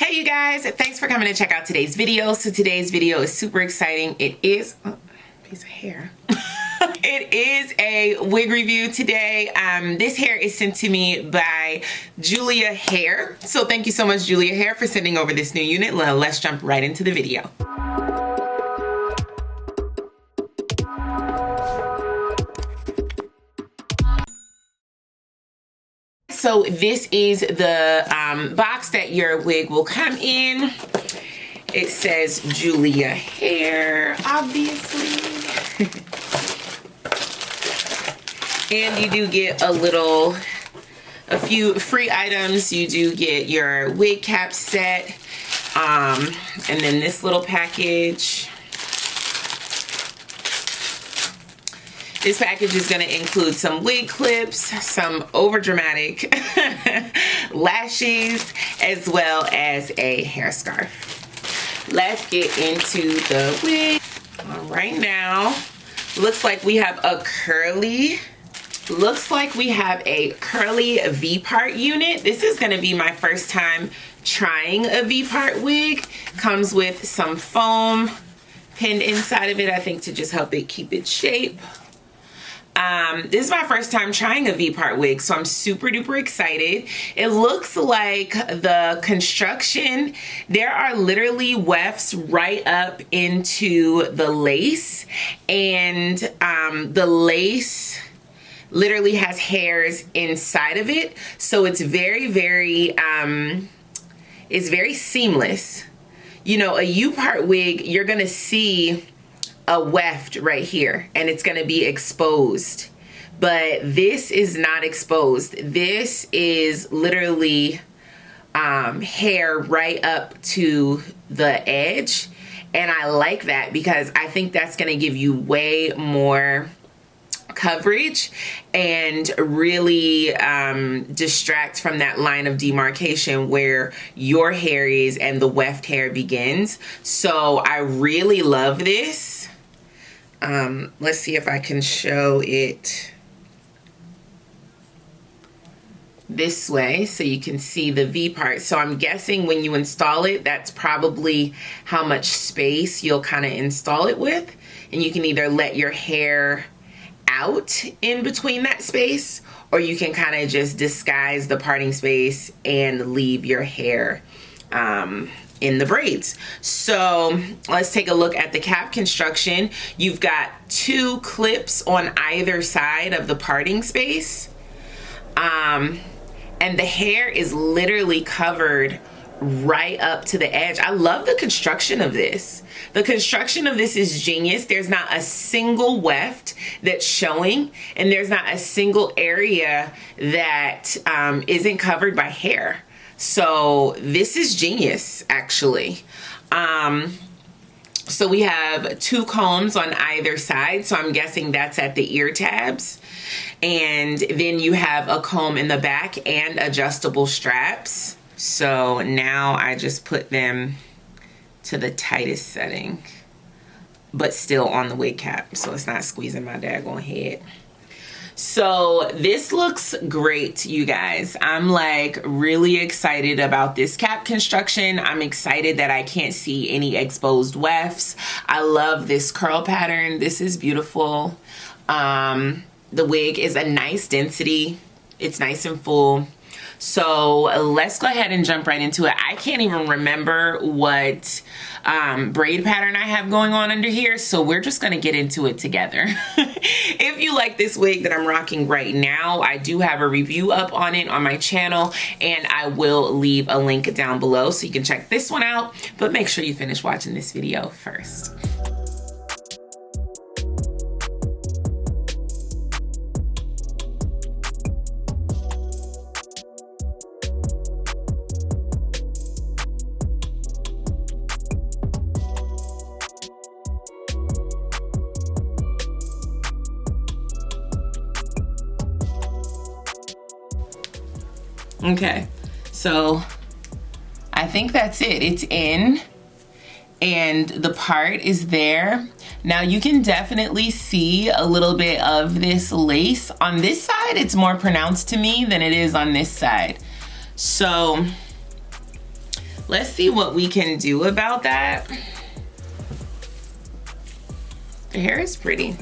Hey you guys, thanks for coming to check out today's video. So today's video is super exciting. It is a piece of hair. It is a wig review today. This hair is sent to me by Julia Hair. So thank you so much, Julia Hair, for sending over this new unit. Let's jump right into the video. So this is the box that your wig will come in. It says Julia Hair, obviously. And you do get a few free items. You do get your wig cap set, and then this little package. This package is going to include some wig clips, some overdramatic lashes, as well as a hair scarf. Let's get into the wig. All right, now, looks like we have a curly V-part unit. This is going to be my first time trying a V-part wig. Comes with some foam pinned inside of it, I think, to just help it keep its shape. This is my first time trying a V-part wig, so I'm super duper excited. It looks like the construction, there are literally wefts right up into the lace, and the lace literally has hairs inside of it, so it's very seamless. You know, a U-part wig, you're gonna see a weft right here and it's going to be exposed, but this is not exposed. This is literally hair right up to the edge, and I like that because I think that's going to give you way more coverage and really distract from that line of demarcation where your hair is and the weft hair begins. So I really love this. Let's see if I can show it this way so you can see the V part. So I'm guessing when you install it, that's probably how much space you'll kind of install it with. And you can either let your hair out in between that space, or you can kind of just disguise the parting space and leave your hair in the braids. So let's take a look at the cap construction. You've got 2 clips on either side of the parting space, and the hair is literally covered right up to the edge. I love the construction of this. The construction of this is genius. There's not a single weft that's showing, and there's not a single area that isn't covered by hair. So this is genius, actually. So we have 2 combs on either side. So I'm guessing that's at the ear tabs. And then you have a comb in the back and adjustable straps. So now I just put them to the tightest setting, but still on the wig cap, so it's not squeezing my daggone head. So this looks great, you guys. I'm like really excited about this cap construction. I'm excited that I can't see any exposed wefts. I love this curl pattern. This is beautiful. The wig is a nice density. It's nice and full. So let's go ahead and jump right into it. I can't even remember what braid pattern I have going on under here, so we're just gonna get into it together. If you like this wig that I'm rocking right now, I do have a review up on it on my channel, and I will leave a link down below so you can check this one out, but make sure you finish watching this video first. Okay, so I think that's it. It's in, and the part is there. Now you can definitely see a little bit of this lace. On this side, it's more pronounced to me than it is on this side. So let's see what we can do about that. The hair is pretty.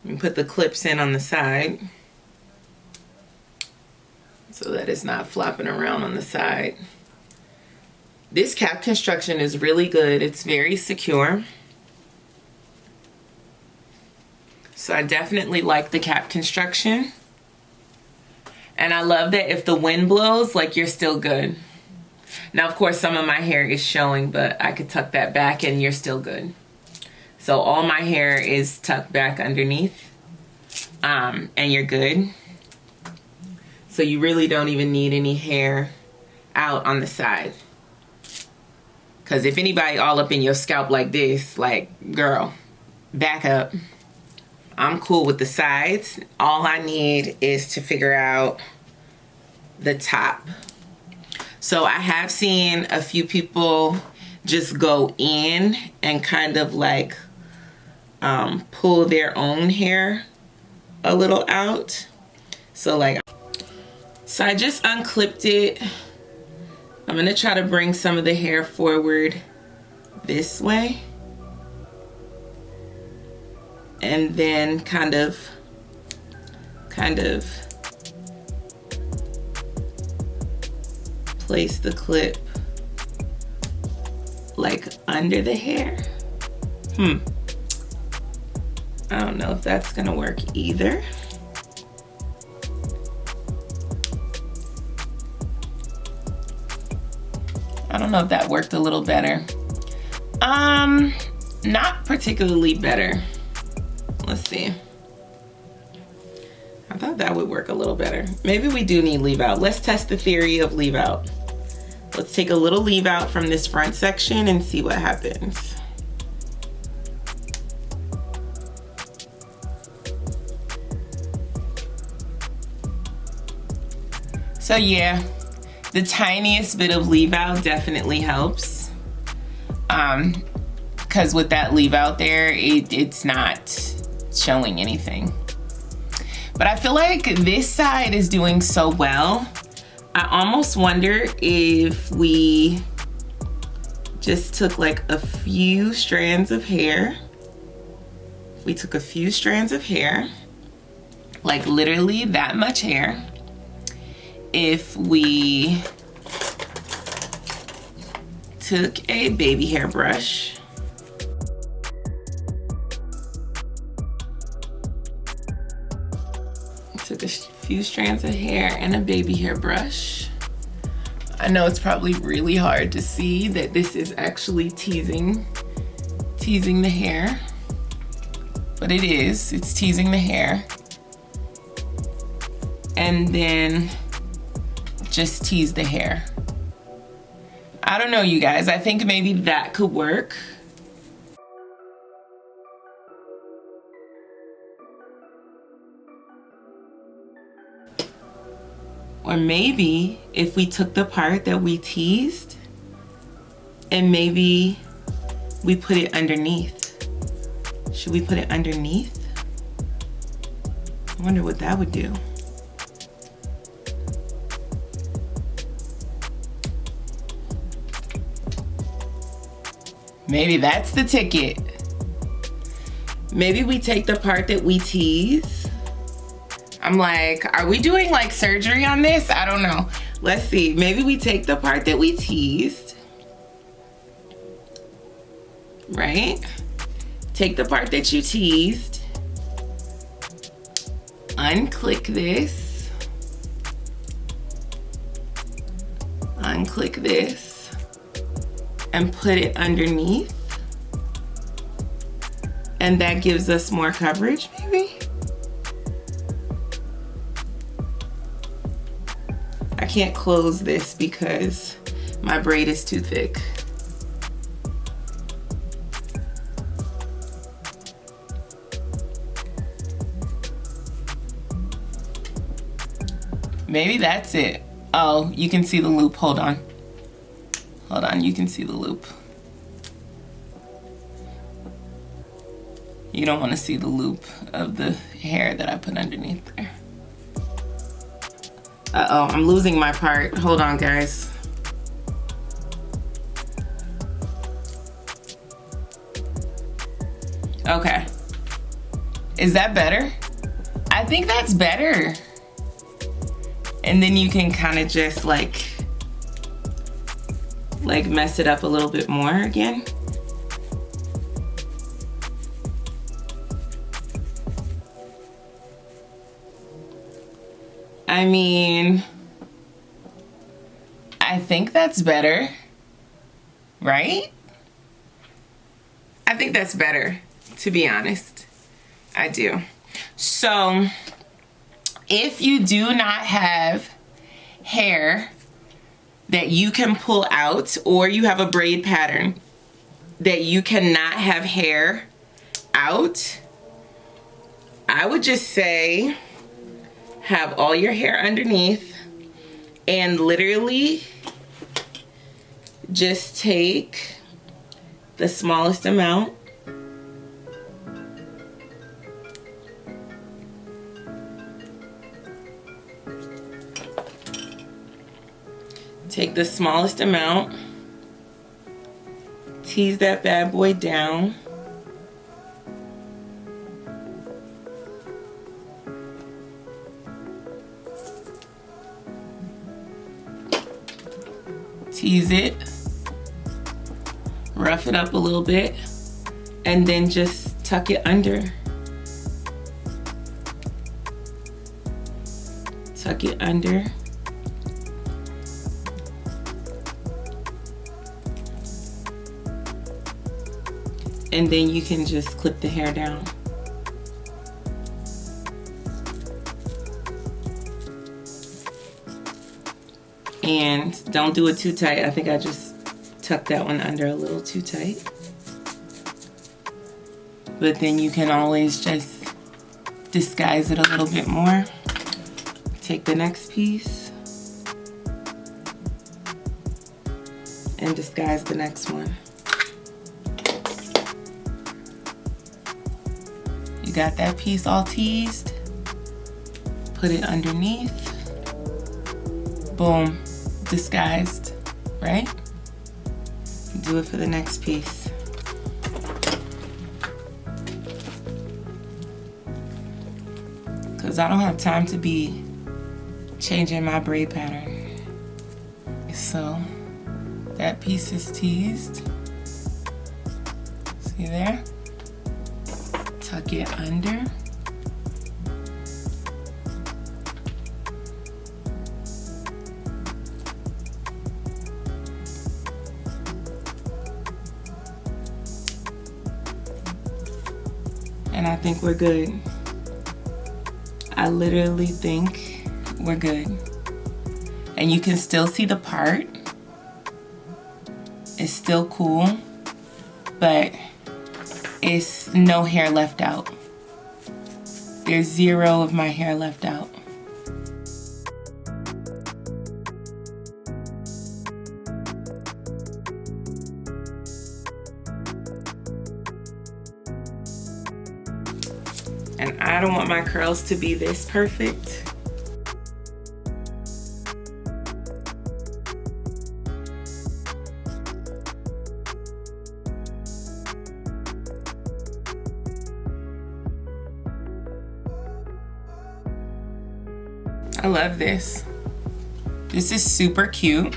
And put the clips in on the side so that it's not flopping around on the side. This cap construction is really good. It's very secure. So I definitely like the cap construction. And I love that if the wind blows, like, you're still good. Now, of course, some of my hair is showing, but I could tuck that back and you're still good. So all my hair is tucked back underneath, and you're good. So you really don't even need any hair out on the side. Because if anybody all up in your scalp like this, like, girl, back up. I'm cool with the sides. All I need is to figure out the top. So I have seen a few people just go in and kind of like pull their own hair a little out. So I just unclipped it. I'm gonna try to bring some of the hair forward this way. And then kind of place the clip like under the hair. I don't know if that's gonna work either. I don't know if that worked a little better. Not particularly better. Let's see. I thought that would work a little better. Maybe we do need leave out. Let's test the theory of leave out. Let's take a little leave out from this front section and see what happens. So yeah, the tiniest bit of leave out definitely helps. Because with that leave out there, it's not showing anything. But I feel like this side is doing so well. I almost wonder if we just took like a few strands of hair. We took a few strands of hair, like literally that much hair. If we took a baby hair brush, took a few strands of hair and a baby hair brush. I know it's probably really hard to see that this is actually teasing the hair, but it is. It's teasing the hair. And then just tease the hair. I don't know, you guys. I think maybe that could work. Or maybe if we took the part that we teased and maybe we put it underneath. Should we put it underneath? I wonder what that would do. Maybe that's the ticket. Maybe we take the part that we tease. I'm like, are we doing like surgery on this? I don't know. Let's see. Maybe we take the part that we teased. Right? Take the part that you teased. Unclick this. Unclick this. And put it underneath. And that gives us more coverage, maybe? I can't close this because my braid is too thick. Maybe that's it. Oh, you can see the loop. Hold on. Hold on, you can see the loop. You don't want to see the loop of the hair that I put underneath there. Uh-oh, I'm losing my part. Hold on, guys. Okay. Is that better? I think that's better. And then you can kind of just like mess it up a little bit more again. I mean, I think that's better, right? I think that's better, to be honest. I do. So, if you do not have hair that you can pull out, or you have a braid pattern that you cannot have hair out, I would just say have all your hair underneath and literally just take the smallest amount tease that bad boy down. Tease it, rough it up a little bit, and then just tuck it under. Tuck it under. And then you can just clip the hair down. And don't do it too tight. I think I just tucked that one under a little too tight. But then you can always just disguise it a little bit more. Take the next piece and disguise the next one. You got that piece all teased. Put it underneath. Boom. Disguised, right? Do it for the next piece. Because I don't have time to be changing my braid pattern. So that piece is teased. See there? Tuck it under. And I think we're good. I literally think we're good. And you can still see the part. It's still cool, but it's no hair left out. There's zero of my hair left out. And I don't want my curls to be this perfect. I love this. This is super cute.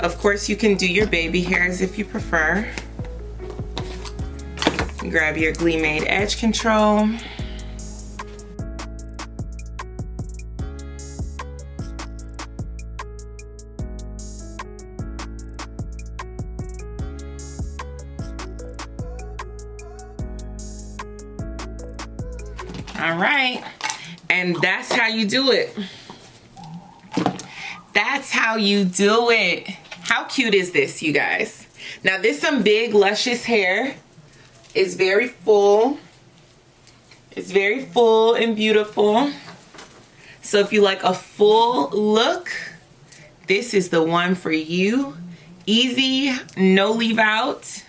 Of course, you can do your baby hairs if you prefer. Grab your GLEEmade edge control. All right, and that's how you do it. That's how you do it. How cute is this, you guys? Now this is some big, luscious hair. It's very full. It's very full and beautiful. So if you like a full look, this is the one for you. Easy, no leave out.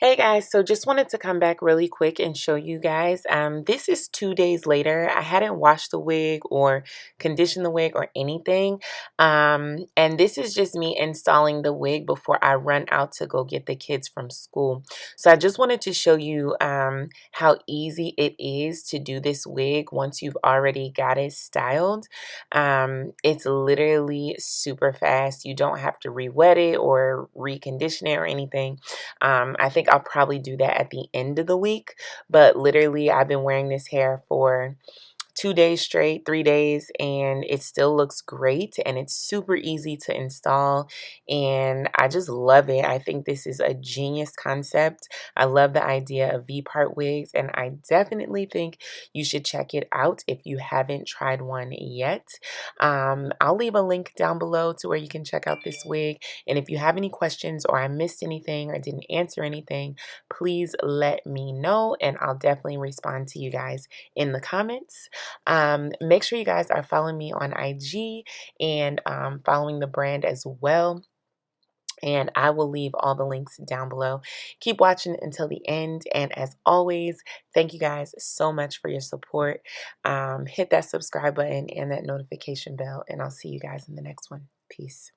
Hey guys, so just wanted to come back really quick and show you guys. This is 2 days later. I hadn't washed the wig or conditioned the wig or anything. And this is just me installing the wig before I run out to go get the kids from school. So I just wanted to show you how easy it is to do this wig once you've already got it styled. It's literally super fast. You don't have to re-wet it or recondition it or anything. I think I'll probably do that at the end of the week, but literally I've been wearing this hair for 2 days straight, 3 days, and it still looks great and it's super easy to install and I just love it. I think this is a genius concept. I love the idea of V-part wigs and I definitely think you should check it out if you haven't tried one yet. I'll leave a link down below to where you can check out this wig, and if you have any questions or I missed anything or didn't answer anything, please let me know and I'll definitely respond to you guys in the comments. Make sure you guys are following me on IG and following the brand as well. And I will leave all the links down below. Keep watching until the end. And as always, thank you guys so much for your support. Hit that subscribe button and that notification bell. And I'll see you guys in the next one. Peace.